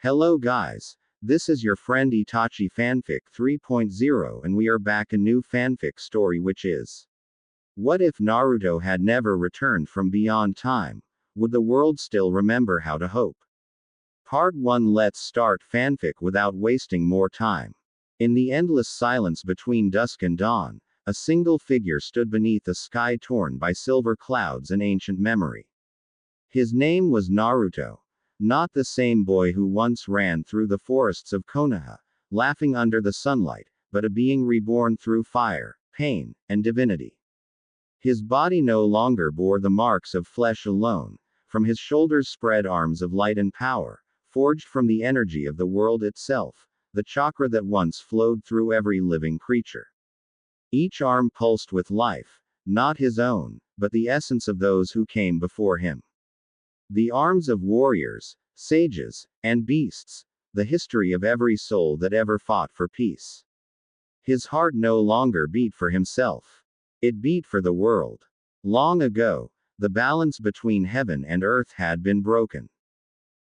Hello guys, this is your friend Itachi Fanfic 3.0 and we are back a new fanfic story which is, what if Naruto had never returned from beyond time? Would the world still remember how to hope? Part 1. Let's start fanfic without wasting more time. In the endless silence between dusk and dawn, a single figure stood beneath a sky torn by silver clouds and ancient memory. His name was Naruto. Not the same boy who once ran through the forests of Konoha, laughing under the sunlight, but a being reborn through fire, pain, and divinity. His body no longer bore the marks of flesh alone. From his shoulders spread arms of light and power, forged from the energy of the world itself, the chakra that once flowed through every living creature. Each arm pulsed with life, not his own, but the essence of those who came before him. The arms of warriors, sages, and beasts, the history of every soul that ever fought for peace. His heart no longer beat for himself. It beat for the world. Long ago, the balance between heaven and earth had been broken.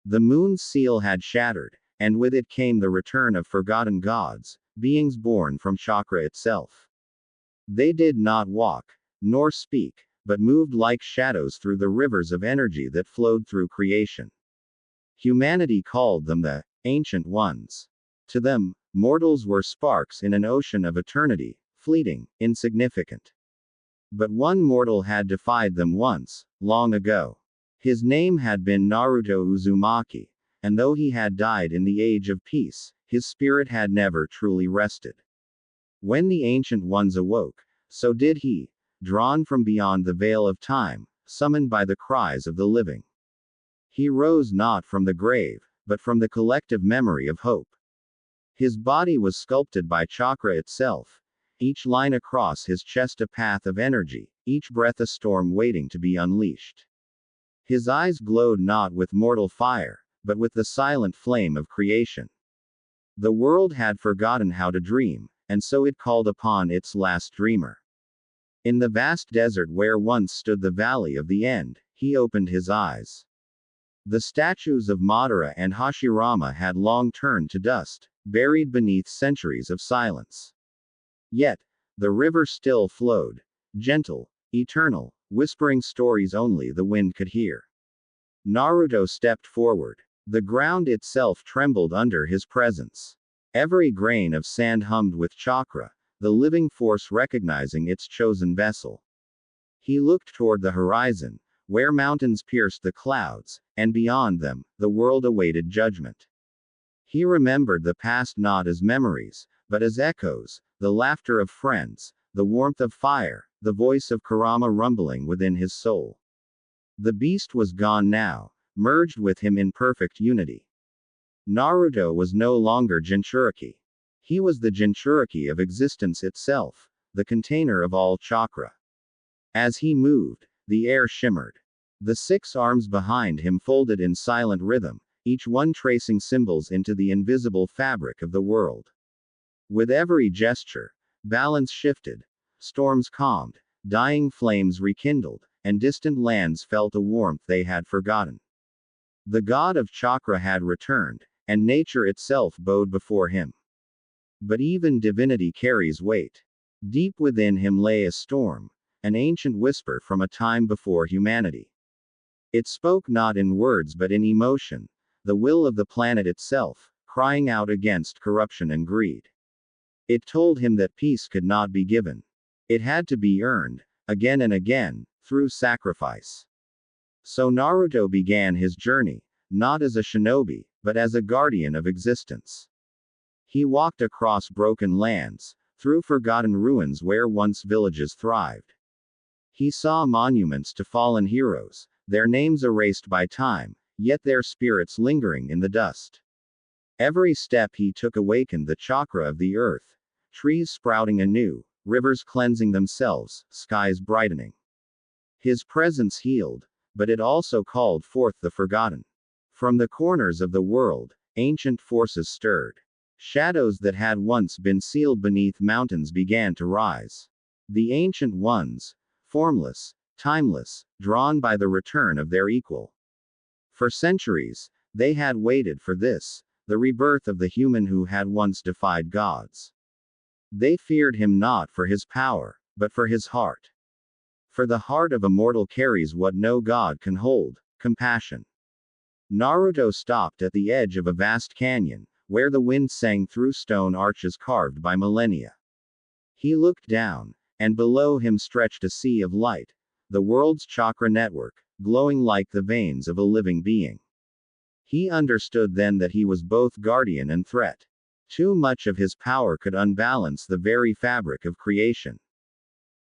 The moon's seal had shattered, and with it came the return of forgotten gods, beings born from chakra itself. They did not walk, nor speak, but moved like shadows through the rivers of energy that flowed through creation. Humanity called them the Ancient Ones. To them, mortals were sparks in an ocean of eternity, fleeting, insignificant. But one mortal had defied them once, long ago. His name had been Naruto Uzumaki, and though he had died in the age of peace, his spirit had never truly rested. When the Ancient Ones awoke, so did he, drawn from beyond the veil of time, summoned by the cries of the living. He rose not from the grave, but from the collective memory of hope. His body was sculpted by chakra itself, each line across his chest a path of energy, each breath a storm waiting to be unleashed. His eyes glowed not with mortal fire, but with the silent flame of creation. The world had forgotten how to dream, and so it called upon its last dreamer. In the vast desert where once stood the Valley of the End, he opened his eyes. The statues of Madara and Hashirama had long turned to dust, buried beneath centuries of silence. Yet, the river still flowed, gentle, eternal, whispering stories only the wind could hear. Naruto stepped forward. The ground itself trembled under his presence. Every grain of sand hummed with chakra, the living force recognizing its chosen vessel. He looked toward the horizon, where mountains pierced the clouds, and beyond them, the world awaited judgment. He remembered the past not as memories, but as echoes, the laughter of friends, the warmth of fire, the voice of Kurama rumbling within his soul. The beast was gone now, merged with him in perfect unity. Naruto was no longer Jinchuriki. He was the Jinchuriki of existence itself, the container of all chakra. As he moved, the air shimmered. The 6 arms behind him folded in silent rhythm, each one tracing symbols into the invisible fabric of the world. With every gesture, balance shifted, storms calmed, dying flames rekindled, and distant lands felt a warmth they had forgotten. The god of chakra had returned, and nature itself bowed before him. But even divinity carries weight. Deep within him lay a storm, an ancient whisper from a time before humanity. It spoke not in words but in emotion, the will of the planet itself, crying out against corruption and greed. It told him that peace could not be given. It had to be earned, again and again, through sacrifice. So Naruto began his journey, not as a shinobi, but as a guardian of existence. He walked across broken lands, through forgotten ruins where once villages thrived. He saw monuments to fallen heroes, their names erased by time, yet their spirits lingering in the dust. Every step he took awakened the chakra of the earth, trees sprouting anew, rivers cleansing themselves, skies brightening. His presence healed, but it also called forth the forgotten. From the corners of the world, ancient forces stirred. Shadows that had once been sealed beneath mountains began to rise. The Ancient Ones, formless, timeless, drawn by the return of their equal. For centuries, They had waited for this, the rebirth of the human who had once defied gods. They feared him not for his power, but for his heart. For the heart of a mortal carries what no god can hold: compassion. Naruto stopped at the edge of a vast canyon, where the wind sang through stone arches carved by millennia. He looked down, and below him stretched a sea of light, the world's chakra network, glowing like the veins of a living being. He understood then that he was both guardian and threat. Too much of his power could unbalance the very fabric of creation.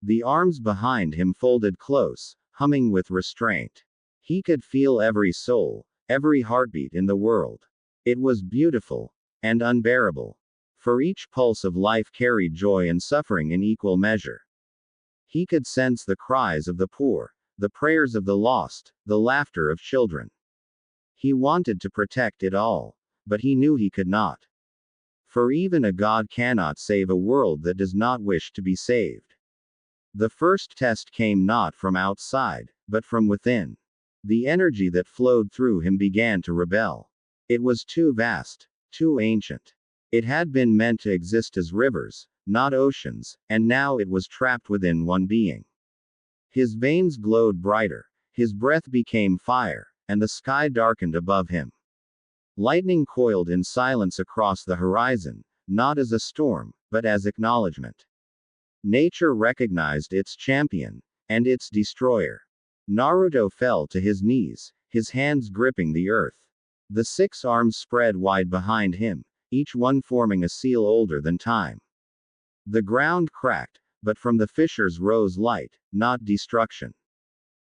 The arms behind him folded close, humming with restraint. He could feel every soul, every heartbeat in the world. It was beautiful, and unbearable. For each pulse of life carried joy and suffering in equal measure. He could sense the cries of the poor, the prayers of the lost, the laughter of children. He wanted to protect it all, but he knew he could not. For even a god cannot save a world that does not wish to be saved. The first test came not from outside, but from within. The energy that flowed through him began to rebel. It was too vast, too ancient. It had been meant to exist as rivers, not oceans, and now it was trapped within one being. His veins glowed brighter, his breath became fire, and the sky darkened above him. Lightning coiled in silence across the horizon, not as a storm, but as acknowledgement. Nature recognized its champion, and its destroyer. Naruto fell to his knees, his hands gripping the earth. The 6 arms spread wide behind him, each one forming a seal older than time. The ground cracked, but from the fissures rose light, not destruction.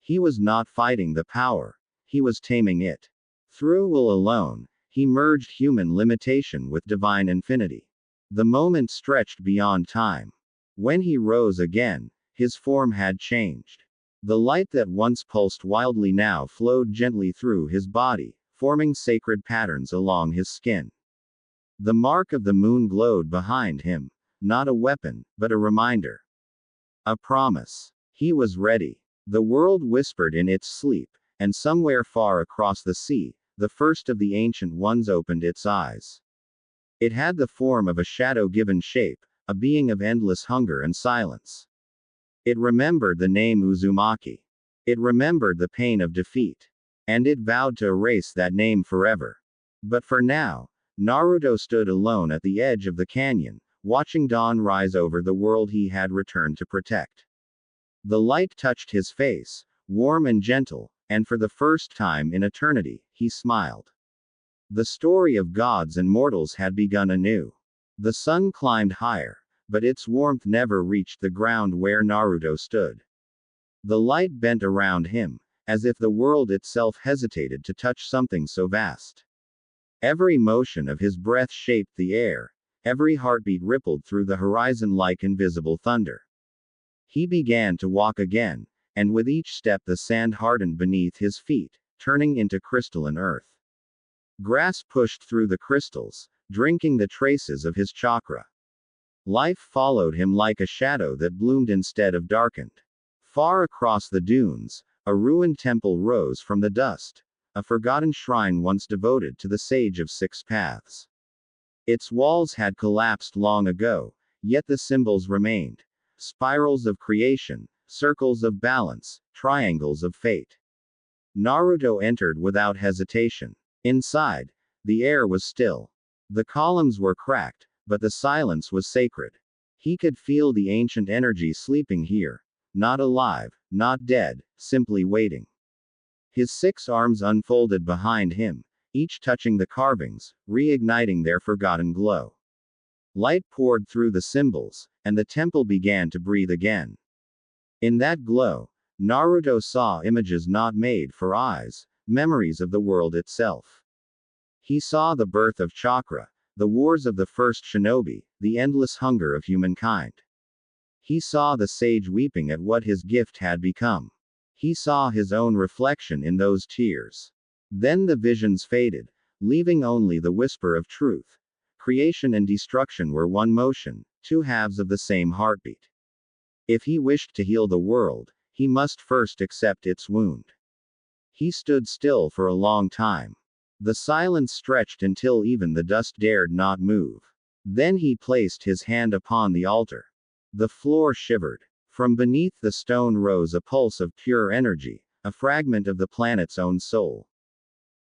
He was not fighting the power, he was taming it. Through will alone, he merged human limitation with divine infinity. The moment stretched beyond time. When he rose again, his form had changed. The light that once pulsed wildly now flowed gently through his body, forming sacred patterns along his skin. The mark of the moon glowed behind him, not a weapon, but a reminder. A promise. He was ready. The world whispered in its sleep, and somewhere far across the sea, the first of the ancient ones opened its eyes. It had the form of a shadow given shape, a being of endless hunger and silence. It remembered the name Uzumaki. It remembered the pain of defeat. And it vowed to erase that name forever. But for now, Naruto stood alone at the edge of the canyon, watching dawn rise over the world he had returned to protect. The light touched his face, warm and gentle, and for the first time in eternity, he smiled. The story of gods and mortals had begun anew. The sun climbed higher, but its warmth never reached the ground where Naruto stood. The light bent around him, as if the world itself hesitated to touch something so vast. Every motion of his breath shaped the air, every heartbeat rippled through the horizon like invisible thunder. He began to walk again, and with each step the sand hardened beneath his feet, turning into crystalline earth. Grass pushed through the crystals, drinking the traces of his chakra. Life followed him like a shadow that bloomed instead of darkened. Far across the dunes, a ruined temple rose from the dust, a forgotten shrine once devoted to the sage of 6 paths. Its walls had collapsed long ago, yet the symbols remained. Spirals of creation, circles of balance, triangles of fate. Naruto entered without hesitation. Inside, the air was still. The columns were cracked, but the silence was sacred. He could feel the ancient energy sleeping here. Not alive, not dead, simply waiting. His 6 arms unfolded behind him, each touching the carvings, reigniting their forgotten glow. Light poured through the symbols, and the temple began to breathe again. In that glow, Naruto saw images not made for eyes, memories of the world itself. He saw the birth of chakra, the wars of the first shinobi, the endless hunger of humankind. He saw the sage weeping at what his gift had become. He saw his own reflection in those tears. Then the visions faded, leaving only the whisper of truth. Creation and destruction were one motion, 2 halves of the same heartbeat. If he wished to heal the world, he must first accept its wound. He stood still for a long time. The silence stretched until even the dust dared not move. Then he placed his hand upon the altar. The floor shivered. From beneath the stone rose a pulse of pure energy, a fragment of the planet's own soul.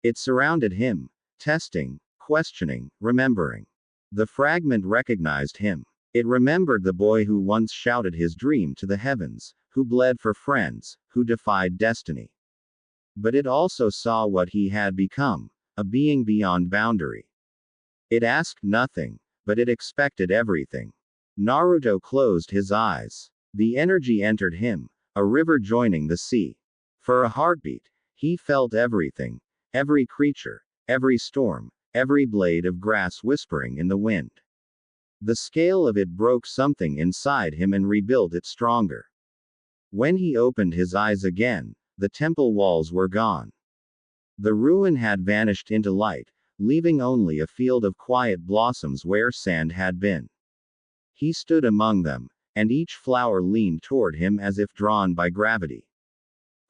It surrounded him, testing, questioning, remembering. The fragment recognized him. It remembered the boy who once shouted his dream to the heavens, who bled for friends, who defied destiny. But it also saw what he had become, a being beyond boundary. It asked nothing, but it expected everything. Naruto closed his eyes. The energy entered him, a river joining the sea. For a heartbeat, he felt everything, every creature, every storm, every blade of grass whispering in the wind. The scale of it broke something inside him and rebuilt it stronger. When he opened his eyes again, the temple walls were gone. The ruin had vanished into light, leaving only a field of quiet blossoms where sand had been. He stood among them, and each flower leaned toward him as if drawn by gravity.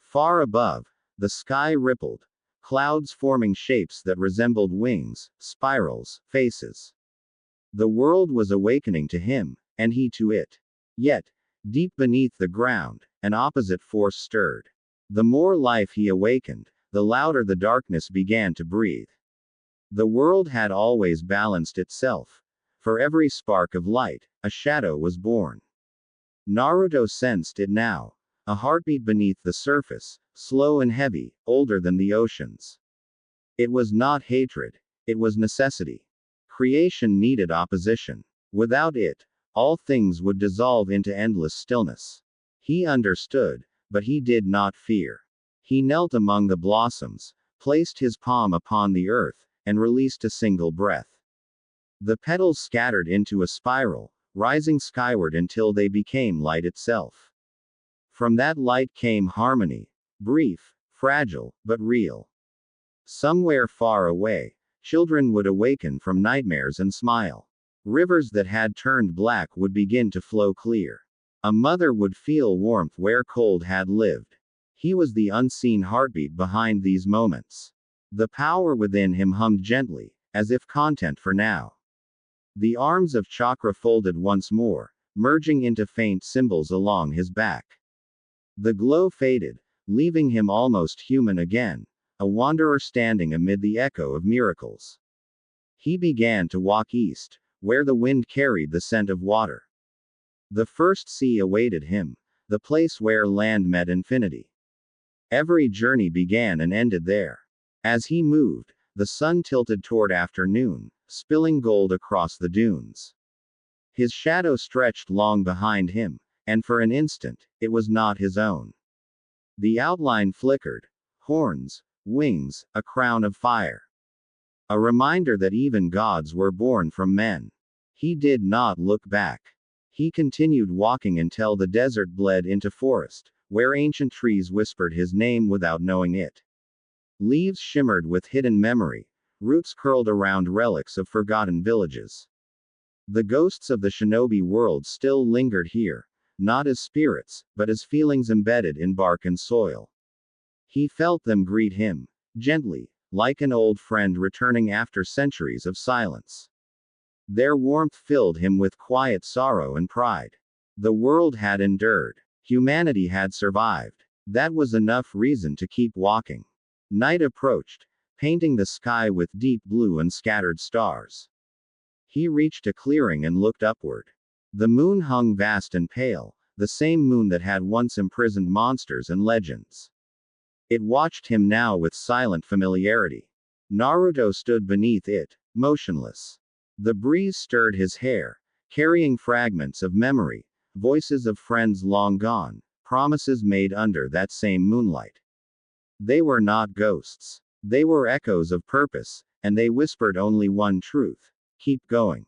Far above, the sky rippled, clouds forming shapes that resembled wings, spirals, faces. The world was awakening to him, and he to it. Yet, deep beneath the ground, an opposite force stirred. The more life he awakened, the louder the darkness began to breathe. The world had always balanced itself. For every spark of light, a shadow was born. Naruto sensed it now. A heartbeat beneath the surface, slow and heavy, older than the oceans. It was not hatred. It was necessity. Creation needed opposition. Without it, all things would dissolve into endless stillness. He understood, but he did not fear. He knelt among the blossoms, placed his palm upon the earth, and released a single breath. The petals scattered into a spiral, rising skyward until they became light itself. From that light came harmony, brief, fragile, but real. Somewhere far away, children would awaken from nightmares and smile. Rivers that had turned black would begin to flow clear. A mother would feel warmth where cold had lived. He was the unseen heartbeat behind these moments. The power within him hummed gently, as if content for now. The arms of chakra folded once more, merging into faint symbols along his back. The glow faded, leaving him almost human again, a wanderer standing amid the echo of miracles. He began to walk east, where the wind carried the scent of water. The first sea awaited him, the place where land met infinity. Every journey began and ended there. As he moved, the sun tilted toward afternoon, spilling gold across the dunes. His shadow stretched long behind him, and for an instant, it was not his own. The outline flickered. Horns, wings, a crown of fire. A reminder that even gods were born from men. He did not look back. He continued walking until the desert bled into forest, where ancient trees whispered his name without knowing it. Leaves shimmered with hidden memory, roots curled around relics of forgotten villages. The ghosts of the shinobi world still lingered here, not as spirits, but as feelings embedded in bark and soil. He felt them greet him, gently, like an old friend returning after centuries of silence. Their warmth filled him with quiet sorrow and pride. The world had endured. Humanity had survived. That was enough reason to keep walking. Night approached, painting the sky with deep blue and scattered stars. He reached a clearing and looked upward. The moon hung vast and pale, the same moon that had once imprisoned monsters and legends. It watched him now with silent familiarity. Naruto stood beneath it, motionless. The breeze stirred his hair, carrying fragments of memory, voices of friends long gone, promises made under that same moonlight. They were not ghosts. They were echoes of purpose, and they whispered only one truth: keep going.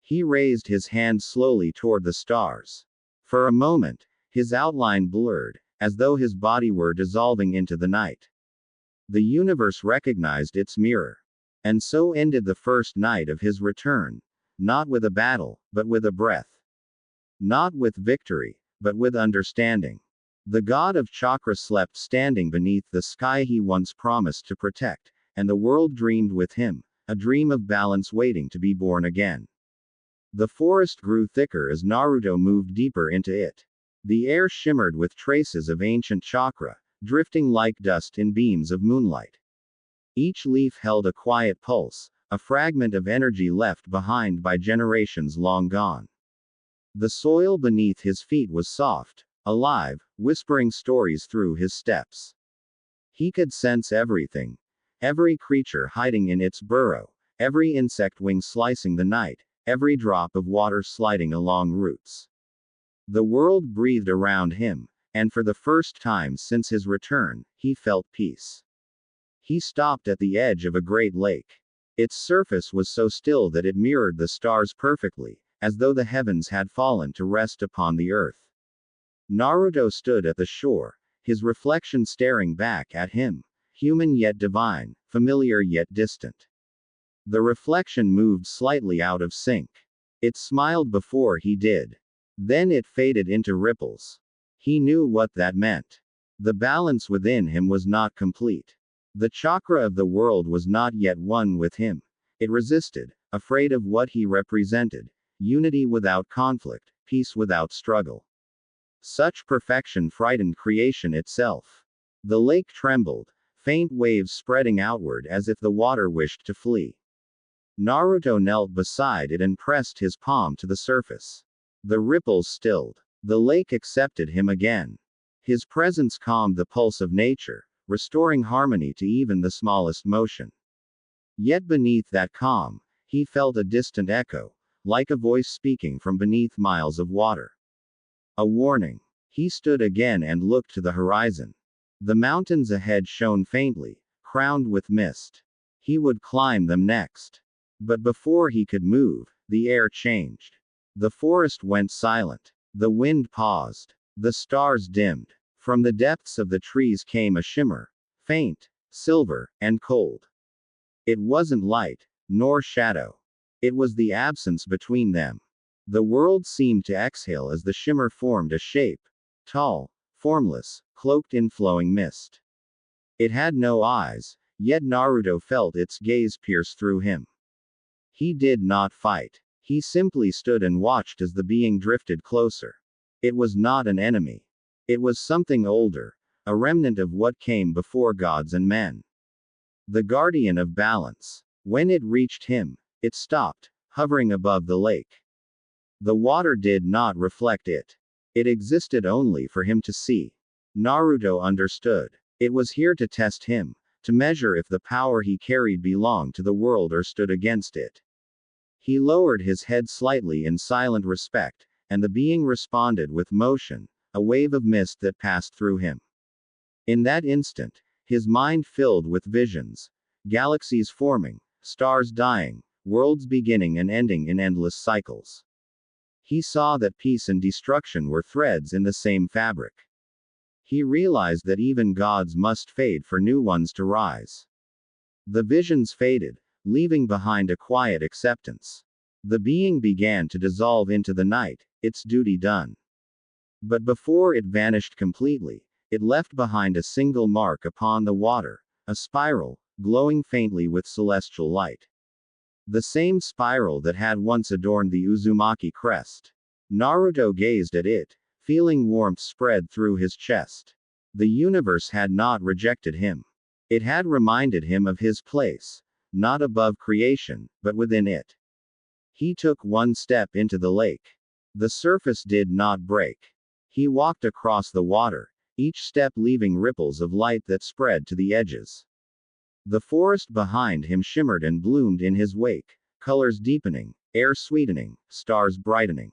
He raised his hand slowly toward the stars. For a moment, his outline blurred, as though his body were dissolving into the night. The universe recognized its mirror. And so ended the first night of his return, not with a battle, but with a breath. Not with victory, but with understanding. The god of chakra slept standing beneath the sky he once promised to protect, and the world dreamed with him, a dream of balance waiting to be born again. The forest grew thicker as Naruto moved deeper into it. The air shimmered with traces of ancient chakra, drifting like dust in beams of moonlight. Each leaf held a quiet pulse, a fragment of energy left behind by generations long gone. The soil beneath his feet was soft, alive, whispering stories through his steps. He could sense everything. Every creature hiding in its burrow, every insect wing slicing the night, every drop of water sliding along roots. The world breathed around him, and for the first time since his return, he felt peace. He stopped at the edge of a great lake. Its surface was so still that it mirrored the stars perfectly, as though the heavens had fallen to rest upon the earth. Naruto stood at the shore, his reflection staring back at him, human yet divine, familiar yet distant. The reflection moved slightly out of sync. It smiled before he did. Then it faded into ripples. He knew what that meant. The balance within him was not complete. The chakra of the world was not yet one with him. It resisted, afraid of what he represented. Unity without conflict, peace without struggle. Such perfection frightened creation itself. The lake trembled, faint waves spreading outward as if the water wished to flee. Naruto knelt beside it and pressed his palm to the surface. The ripples stilled. The lake accepted him again. His presence calmed the pulse of nature, restoring harmony to even the smallest motion. Yet beneath that calm, he felt a distant echo, like a voice speaking from beneath miles of water. A warning. He stood again and looked to the horizon. The mountains ahead shone faintly, crowned with mist. He would climb them next. But before he could move, the air changed. The forest went silent. The wind paused. The stars dimmed. From the depths of the trees came a shimmer, faint, silver, and cold. It wasn't light, nor shadow. It was the absence between them. The world seemed to exhale as the shimmer formed a shape, tall, formless, cloaked in flowing mist. It had no eyes, yet Naruto felt its gaze pierce through him. He did not fight. He simply stood and watched as the being drifted closer. It was not an enemy. It was something older, a remnant of what came before gods and men. The guardian of balance. When it reached him, it stopped, hovering above the lake. The water did not reflect it. It existed only for him to see. Naruto understood. It was here to test him, to measure if the power he carried belonged to the world or stood against it. He lowered his head slightly in silent respect, and the being responded with motion, a wave of mist that passed through him. In that instant, his mind filled with visions. Galaxies forming, stars dying, worlds beginning and ending in endless cycles. He saw that peace and destruction were threads in the same fabric. He realized that even gods must fade for new ones to rise. The visions faded, leaving behind a quiet acceptance. The being began to dissolve into the night, its duty done. But before it vanished completely, it left behind a single mark upon the water, a spiral, glowing faintly with celestial light. The same spiral that had once adorned the Uzumaki crest. Naruto gazed at it, feeling warmth spread through his chest. The universe had not rejected him. It had reminded him of his place, not above creation, but within it. He took one step into the lake. The surface did not break. He walked across the water, each step leaving ripples of light that spread to the edges. The forest behind him shimmered and bloomed in his wake, colors deepening, air sweetening, stars brightening.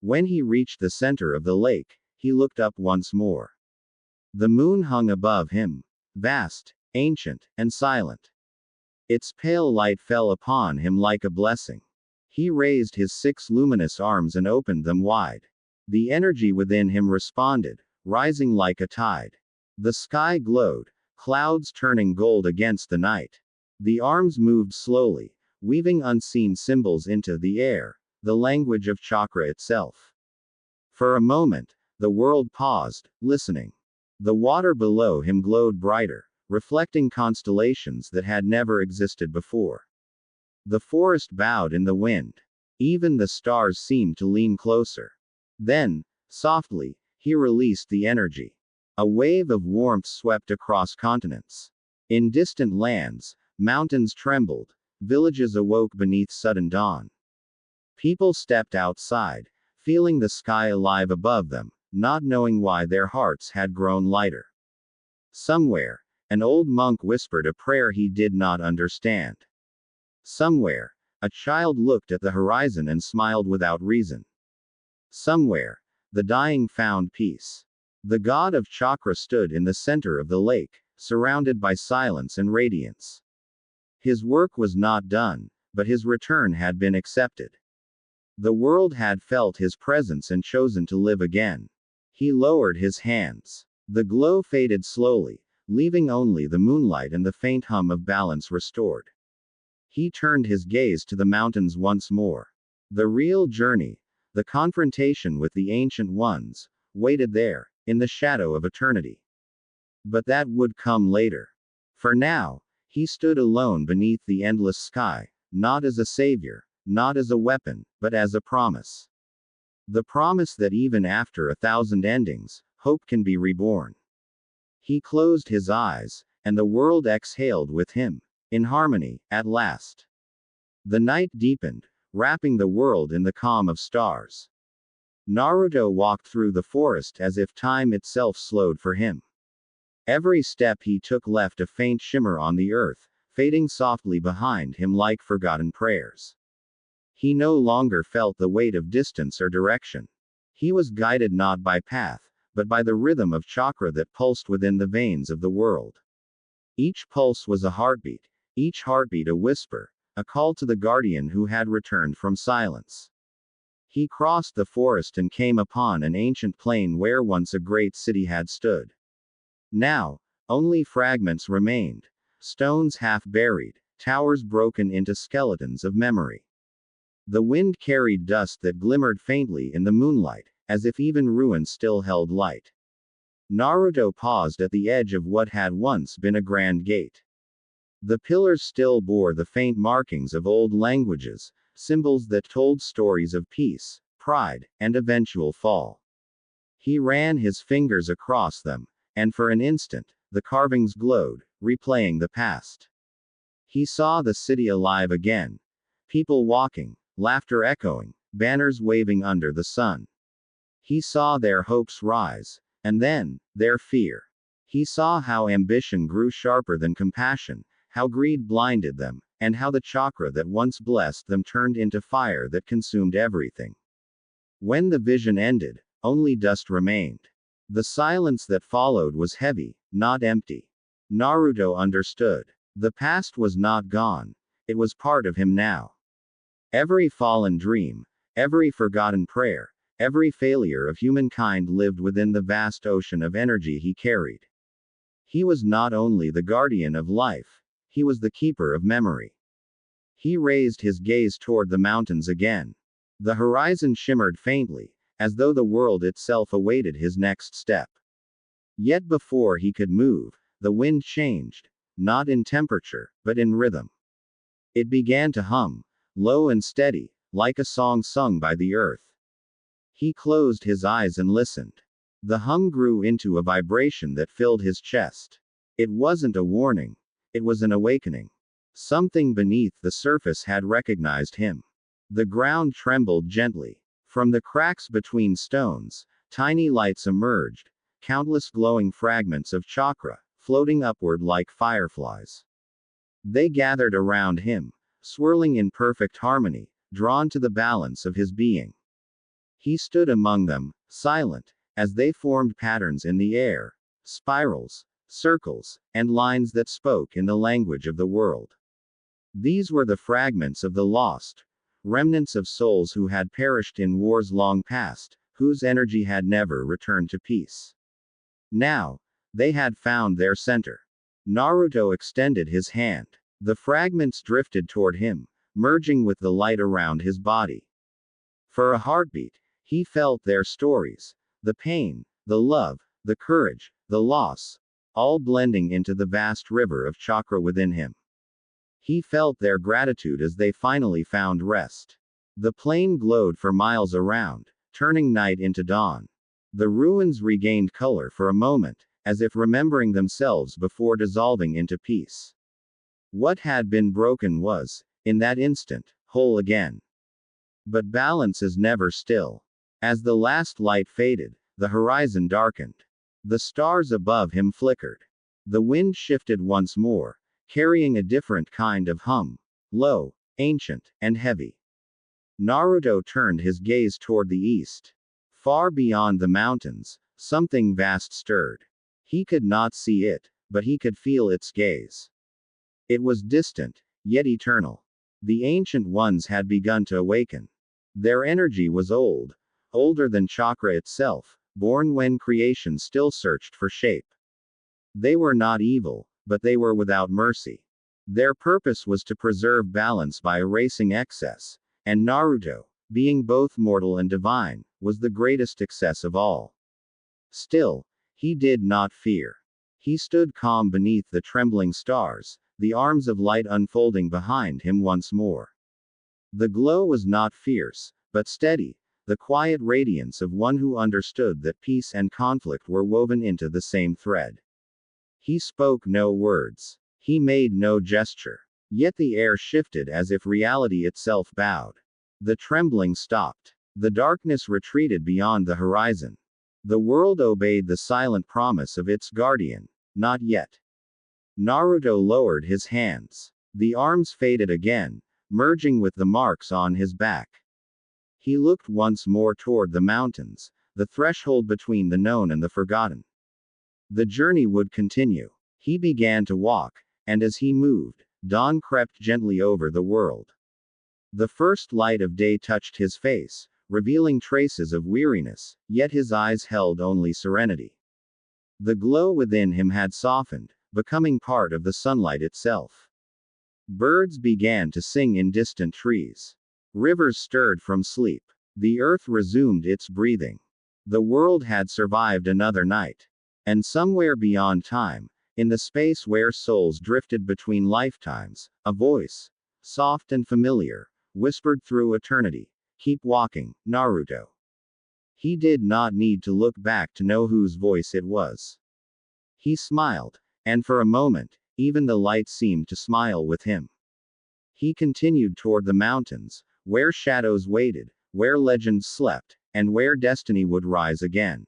When he reached the center of the lake, he looked up once more. The moon hung above him, vast, ancient, and silent. Its pale light fell upon him like a blessing. He raised his 6 luminous arms and opened them wide. The energy within him responded, rising like a tide. The sky glowed, clouds turning gold against the night. The arms moved slowly, weaving unseen symbols into the air, the language of chakra itself. For a moment, the world paused, listening. The water below him glowed brighter, reflecting constellations that had never existed before. The forest bowed in the wind. Even the stars seemed to lean closer. Then, softly, he released the energy. A wave of warmth swept across continents. In distant lands, mountains trembled, villages awoke beneath sudden dawn. People stepped outside, feeling the sky alive above them, not knowing why their hearts had grown lighter. Somewhere, an old monk whispered a prayer he did not understand. Somewhere, a child looked at the horizon and smiled without reason. Somewhere, the dying found peace. The god of chakra stood in the center of the lake, surrounded by silence and radiance. His work was not done, but his return had been accepted. The world had felt his presence and chosen to live again. He lowered his hands. The glow faded slowly, leaving only the moonlight and the faint hum of balance restored. He turned his gaze to the mountains once more. The real journey, the confrontation with the ancient ones, waited there, in the shadow of eternity. But that would come later. For now, he stood alone beneath the endless sky, not as a savior, not as a weapon, but as a promise. The promise that even after 1,000 endings, hope can be reborn. He closed his eyes, and the world exhaled with him, in harmony, at last. The night deepened, wrapping the world in the calm of stars. Naruto walked through the forest as if time itself slowed for him. Every step he took left a faint shimmer on the earth, fading softly behind him like forgotten prayers. He no longer felt the weight of distance or direction. He was guided not by path, but by the rhythm of chakra that pulsed within the veins of the world. Each pulse was a heartbeat, each heartbeat a whisper, a call to the guardian who had returned from silence. He crossed the forest and came upon an ancient plain where once a great city had stood. Now, only fragments remained, stones half buried, towers broken into skeletons of memory. The wind carried dust that glimmered faintly in the moonlight, as if even ruins still held light. Naruto paused at the edge of what had once been a grand gate. The pillars still bore the faint markings of old languages, symbols that told stories of peace, pride, and eventual fall. He ran his fingers across them, and for an instant, the carvings glowed, replaying the past. He saw the city alive again. People walking, laughter echoing, banners waving under the sun. He saw their hopes rise, and then, their fear. He saw how ambition grew sharper than compassion, how greed blinded them, and how the chakra that once blessed them turned into fire that consumed everything. When the vision ended, only dust remained. The silence that followed was heavy, not empty. Naruto understood. The past was not gone. It was part of him now. Every fallen dream, every forgotten prayer, every failure of humankind lived within the vast ocean of energy he carried. He was not only the guardian of life, he was the keeper of memory. He raised his gaze toward the mountains again. The horizon shimmered faintly, as though the world itself awaited his next step. Yet before he could move, the wind changed, not in temperature, but in rhythm. It began to hum, low and steady, like a song sung by the earth. He closed his eyes and listened. The hum grew into a vibration that filled his chest. It wasn't a warning. It was an awakening. Something beneath the surface had recognized him. The ground trembled gently. From the cracks between stones, tiny lights emerged, countless glowing fragments of chakra, floating upward like fireflies. They gathered around him, swirling in perfect harmony, drawn to the balance of his being. He stood among them, silent, as they formed patterns in the air, spirals, circles, and lines that spoke in the language of the world. These were the fragments of the lost, remnants of souls who had perished in wars long past, whose energy had never returned to peace. Now, they had found their center. Naruto extended his hand. The fragments drifted toward him, merging with the light around his body. For a heartbeat, he felt their stories, the pain, the love, the courage, the loss, all blending into the vast river of chakra within him. He felt their gratitude as they finally found rest. The plain glowed for miles around, turning night into dawn. The ruins regained color for a moment, as if remembering themselves before dissolving into peace. What had been broken was, in that instant, whole again. But balance is never still. As the last light faded, the horizon darkened. The stars above him flickered. The wind shifted once more, carrying a different kind of hum. Low, ancient, and heavy. Naruto turned his gaze toward the east. Far beyond the mountains, something vast stirred. He could not see it, but he could feel its gaze. It was distant, yet eternal. The ancient ones had begun to awaken. Their energy was old, older than chakra itself, born when creation still searched for shape. They were not evil, but they were without mercy. Their purpose was to preserve balance by erasing excess, and Naruto, being both mortal and divine, was the greatest excess of all. Still, he did not fear. He stood calm beneath the trembling stars, the arms of light unfolding behind him once more. The glow was not fierce, but steady, the quiet radiance of one who understood that peace and conflict were woven into the same thread. He spoke no words. He made no gesture. Yet the air shifted as if reality itself bowed. The trembling stopped. The darkness retreated beyond the horizon. The world obeyed the silent promise of its guardian. Not yet. Naruto lowered his hands. The arms faded again, merging with the marks on his back. He looked once more toward the mountains, the threshold between the known and the forgotten. The journey would continue. He began to walk, and as he moved, dawn crept gently over the world. The first light of day touched his face, revealing traces of weariness, yet his eyes held only serenity. The glow within him had softened, becoming part of the sunlight itself. Birds began to sing in distant trees. Rivers stirred from sleep. The earth resumed its breathing. The world had survived another night. And somewhere beyond time, in the space where souls drifted between lifetimes, a voice, soft and familiar, whispered through eternity, "Keep walking, Naruto." He did not need to look back to know whose voice it was. He smiled, and for a moment, even the light seemed to smile with him. He continued toward the mountains, where shadows waited, where legends slept, and where destiny would rise again.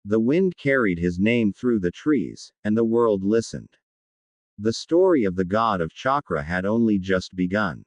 The wind carried his name through the trees, and the world listened. The story of the god of chakra had only just begun.